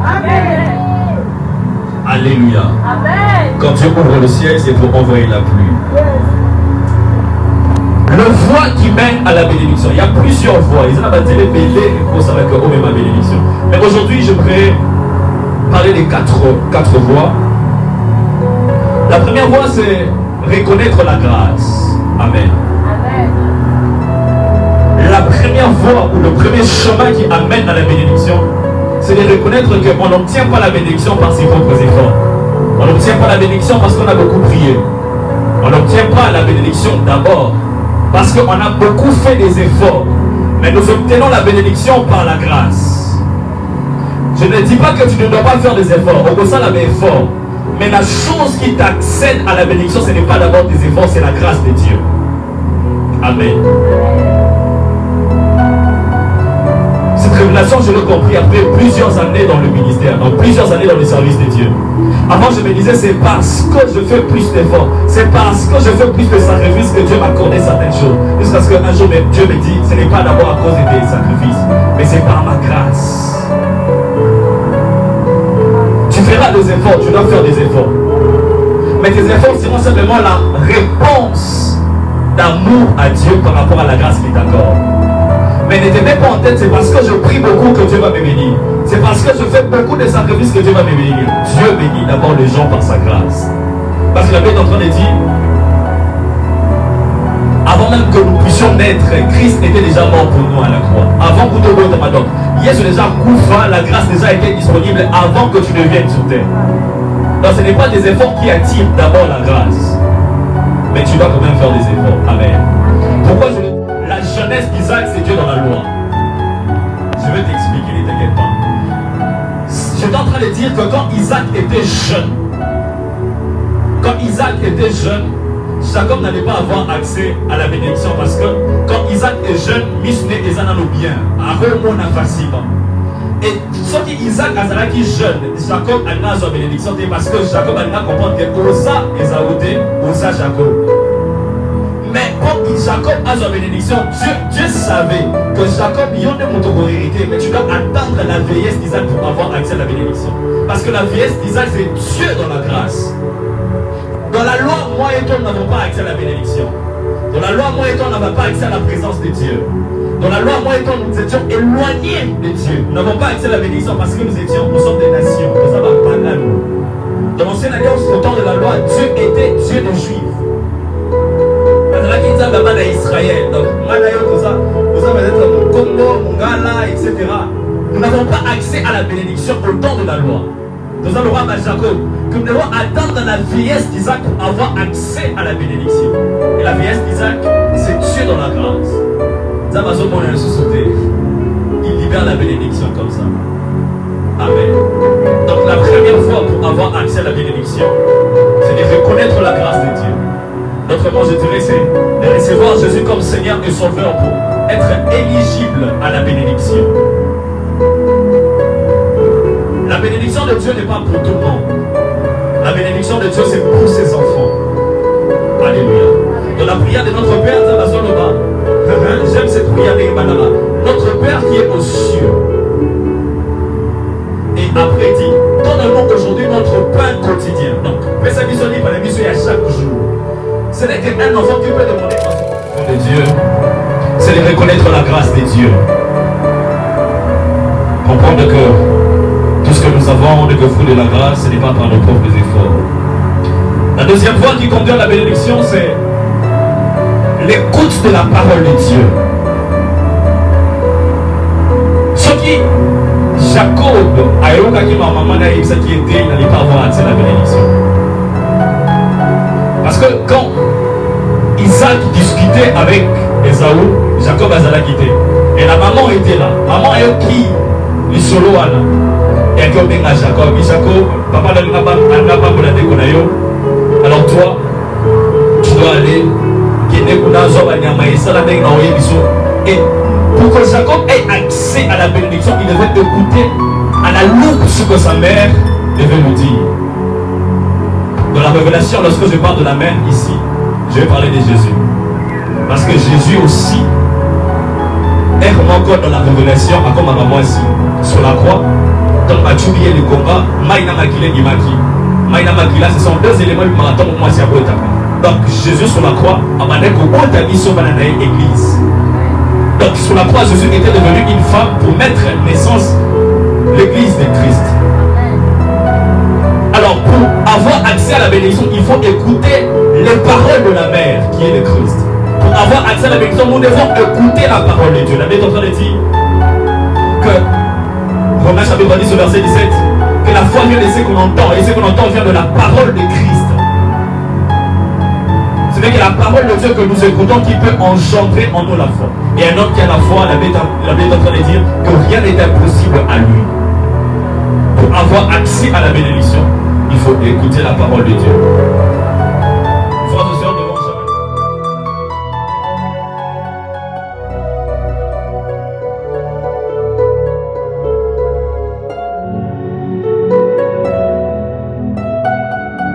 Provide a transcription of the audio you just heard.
Amen. Alléluia. Amen. Quand Dieu ouvre le ciel, c'est pour envoyer la pluie. Le voie qui mène à la bénédiction. Il y a plusieurs voies. Ils ont bâti les bélés pour savoir que où est ma bénédiction. Mais aujourd'hui, je voudrais parler des quatre voies. La première voie, c'est reconnaître la grâce. Amen. Amen. La première voie ou le premier chemin qui amène à la bénédiction, c'est de reconnaître qu'on n'obtient pas la bénédiction par ses propres efforts. On n'obtient pas la bénédiction parce qu'on a beaucoup prié. On n'obtient pas la bénédiction d'abord parce qu'on a beaucoup fait des efforts. Mais nous obtenons la bénédiction par la grâce. Je ne dis pas que tu ne dois pas faire des efforts. Au ça, la effort. Mais la chose qui t'accède à la bénédiction, ce n'est pas d'abord tes efforts, c'est la grâce de Dieu. Amen. Cette révélation, je l'ai compris après plusieurs années dans le ministère, dans plusieurs années dans le service de Dieu. Avant, je me disais, c'est parce que je fais plus d'efforts, c'est parce que je fais plus de sacrifices que Dieu m'a accordé certaines choses. Jusqu'à ce qu'un jour, Dieu me dit, ce n'est pas d'abord à cause de tes sacrifices, mais c'est par ma grâce. Tu feras des efforts, tu dois faire des efforts. Mais tes efforts seront simplement la réponse d'amour à Dieu par rapport à la grâce qu'il t'accorde. Mais ne te mets pas en tête, c'est parce que je prie beaucoup que Dieu va me bénir. C'est parce que je fais beaucoup de sacrifices que Dieu va me bénir. Dieu bénit d'abord les gens par sa grâce. Parce que la Bible est en train de dire, avant même que nous puissions naître, Christ était déjà mort pour nous à la croix. Avant que nous ne madame. Yesu déjà couvert, la grâce déjà était disponible avant que tu ne viennes sur terre. Donc ce n'est pas des efforts qui attirent d'abord la grâce. Mais tu dois quand même faire des efforts. Amen. Pourquoi la jeunesse d'Isaac, c'est Dieu dans la loi. Je vais t'expliquer, ne t'inquiète pas. J'étais en train de dire que quand Isaac était jeune, Jacob n'allait pas avoir accès à la bénédiction parce que quand Isaac est jeune, Misne et Zanano bien, à Romona facilement. Et ce qui Isaac a qui jeune, Jacob a la bénédiction parce que Jacob a comprendre que Osa Esaouté, Osa Jacob. Mais quand Jacob a sa bénédiction, Dieu savait que Jacob y a des montagnes, mais tu dois attendre la vieillesse d'Isaac pour avoir accès à la bénédiction. Parce que la vieillesse d'Isaac, c'est Dieu dans la grâce. Dans la loi, moi et toi, nous n'avons pas accès à la bénédiction. Dans la loi, moi et toi, nous n'avons pas accès à la présence de Dieu. Dans la loi, moi et toi, nous étions éloignés de Dieu. Nous n'avons pas accès à la bénédiction parce que nous sommes des nations. Nous sommes pas nous. Dans l'ancienne alliance, au temps de la loi, Dieu était Dieu des Juifs. Israël, donc Congo, Mongala, etc. Nous n'avons pas accès à la bénédiction au temps de la loi. Nous allons voir Jacob que nous devons attendre la vieillesse d'Isaac pour avoir accès à la bénédiction. Et la vieillesse d'Isaac, c'est Dieu dans la grâce. Il libère la bénédiction comme ça. Amen. Donc la première fois pour avoir accès à la bénédiction, c'est de reconnaître la grâce de Dieu. D'autrement, je dirais, c'est de recevoir Jésus comme Seigneur et Sauveur pour être éligible à la bénédiction. La bénédiction de Dieu n'est pas pour tout le monde. La bénédiction de Dieu, c'est pour ses enfants. Alléluia. Dans la prière de notre Père, j'aime cette prière de Banana. Notre Père qui est aux cieux. Et après dit, donne-nous aujourd'hui notre pain quotidien. Donc, mais ça dit à chaque jour. Ce n'est qu'un enfant qui peut demander à son enfant de Dieu. C'est de reconnaître la grâce de Dieu. Comprendre que tout ce que nous avons de fruit de la grâce, ce n'est pas par nos propres efforts. La deuxième voie qui conduit à la bénédiction, c'est l'écoute de la parole de Dieu. Ce qui, Jacob, a eu qui m'a maman qui était, il n'allait pas avoir accès à la bénédiction. Parce que quand Isaac discutait avec Esaou, Jacob a quitté. Et la maman était là. Maman est qui? Les solo là. Et elle dit à Jacob, papa n'a pas alors toi, tu dois aller. Et pour que Jacob ait accès à la bénédiction, il devait écouter à la loupe ce que sa mère devait lui dire. Dans la révélation, lorsque je parle de la mère ici, je vais parler de Jésus. Parce que Jésus aussi est encore dans la révélation, à comme maman ici, sur la croix. Donc, Machubi et le combat, Maïna Makile et Maki. Maïna Makila, ce sont deux éléments du marathon pour moi, c'est à donc, Jésus sur la croix a demandé qu'au bout de mission dans l'église. Donc, sur la croix, Jésus était devenu une femme pour mettre naissance l'église de Christ. Alors, pour avoir accès à la bénédiction, il faut écouter les paroles de la mère qui est le Christ. Pour avoir accès à la bénédiction, nous devons écouter la parole de Dieu. La Bible est en train de dire que, Romains chapitre 10, verset 17, que la foi vient de ce qu'on entend, et ce qu'on entend vient de la parole de Christ. Ce n'est que la parole de Dieu que nous écoutons qui peut engendrer en nous la foi. Et un homme qui a la foi, la Bible est en train de dire que rien n'est impossible à lui. Pour avoir accès à la bénédiction, il faut écouter la parole de Dieu.